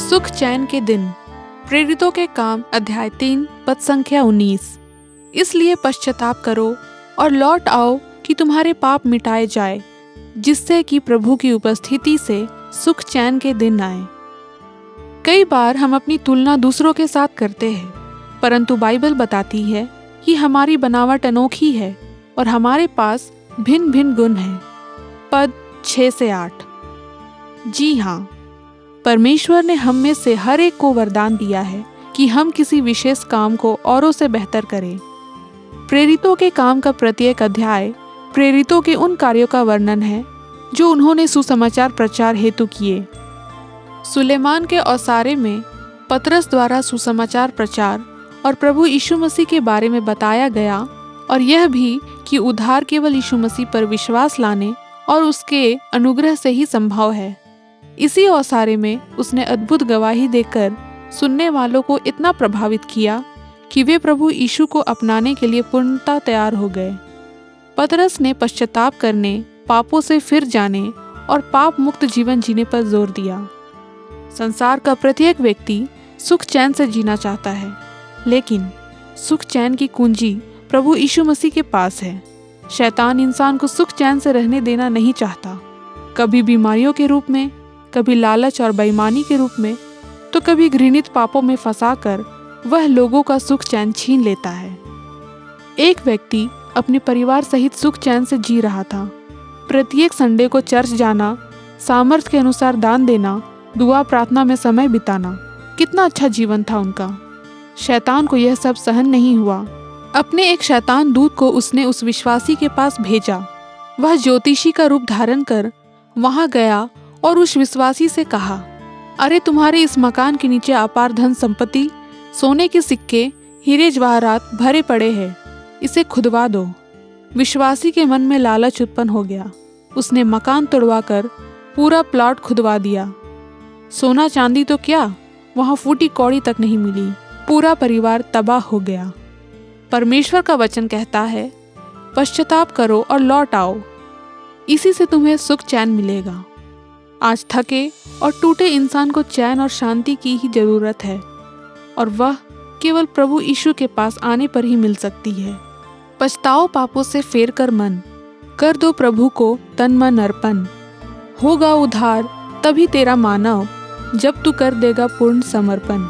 सुख चैन के दिन। प्रेरितों के काम अध्याय 3 पद संख्या 19। इसलिए पश्चाताप करो और लौट आओ कि तुम्हारे पाप मिटाए जाए, जिससे कि प्रभु की उपस्थिति से सुख चैन के दिन आए। कई बार हम अपनी तुलना दूसरों के साथ करते हैं, परंतु बाइबल बताती है कि हमारी बनावट अनोखी है और हमारे पास भिन्न भिन्न गुण हैं। पद 6 से 8। जी हाँ, परमेश्वर ने हम में से हर एक को वरदान दिया है कि हम किसी विशेष काम को औरों से बेहतर करें। प्रेरितों के काम का प्रत्येक अध्याय प्रेरितों के उन कार्यों का वर्णन है जो उन्होंने सुसमाचार प्रचार हेतु किए। सुलेमान के औसारे में पतरस द्वारा सुसमाचार प्रचार और प्रभु यीशु मसीह के बारे में बताया गया, और यह भी कि उद्धार केवल यीशु मसीह पर विश्वास लाने और उसके अनुग्रह से ही संभव है। इसी औसारे में उसने अद्भुत गवाही देकर सुनने वालों को इतना प्रभावित किया कि वे प्रभु यीशु को अपनाने के लिए पूर्णतः तैयार हो गए। पतरस ने पश्चाताप करने, पापों से फिर जाने और पाप मुक्त जीवन जीने पर जोर दिया। संसार का प्रत्येक व्यक्ति सुख चैन से जीना चाहता है, लेकिन सुख चैन की कुंजी प्रभु यीशु मसीह के पास है। शैतान इंसान को सुख चैन से रहने देना नहीं चाहता, कभी बीमारियों के रूप में, कभी लालच और बेईमानी के रूप में, तो कभी घृणित पापों में फंसाकर वह लोगों का सुख चैन छीन लेता है। एक व्यक्ति अपने परिवार सहित सुख चैन से जी रहा था। प्रत्येक संडे को चर्च जाना, सामर्थ्य के अनुसार दान देना, दुआ प्रार्थना में समय बिताना, कितना अच्छा जीवन था उनका। शैतान को यह सब सहन नहीं हुआ। अपने एक शैतान दूत को उसने उस विश्वासी के पास भेजा। वह ज्योतिषी का रूप धारण कर वहां गया और उस विश्वासी से कहा, अरे तुम्हारे इस मकान के नीचे अपार धन संपत्ति, सोने के सिक्के, हीरे जवाहरात भरे पड़े हैं, इसे खुदवा दो। विश्वासी के मन में लालच उत्पन्न हो गया। उसने मकान तोड़वाकर पूरा प्लॉट खुदवा दिया। सोना चांदी तो क्या, वहां फूटी कौड़ी तक नहीं मिली। पूरा परिवार तबाह हो गया। परमेश्वर का वचन कहता है, पश्चाताप करो और लौट आओ, इसी से तुम्हें सुख चैन मिलेगा। आज थके और टूटे इंसान को चैन और शांति की ही जरूरत है, और वह केवल प्रभु यीशु के पास आने पर ही मिल सकती है। पछताओ पापों से फेर कर मन, कर दो प्रभु को तन मन अर्पण। होगा उद्धार तभी तेरा मानव, जब तू कर देगा पूर्ण समर्पण।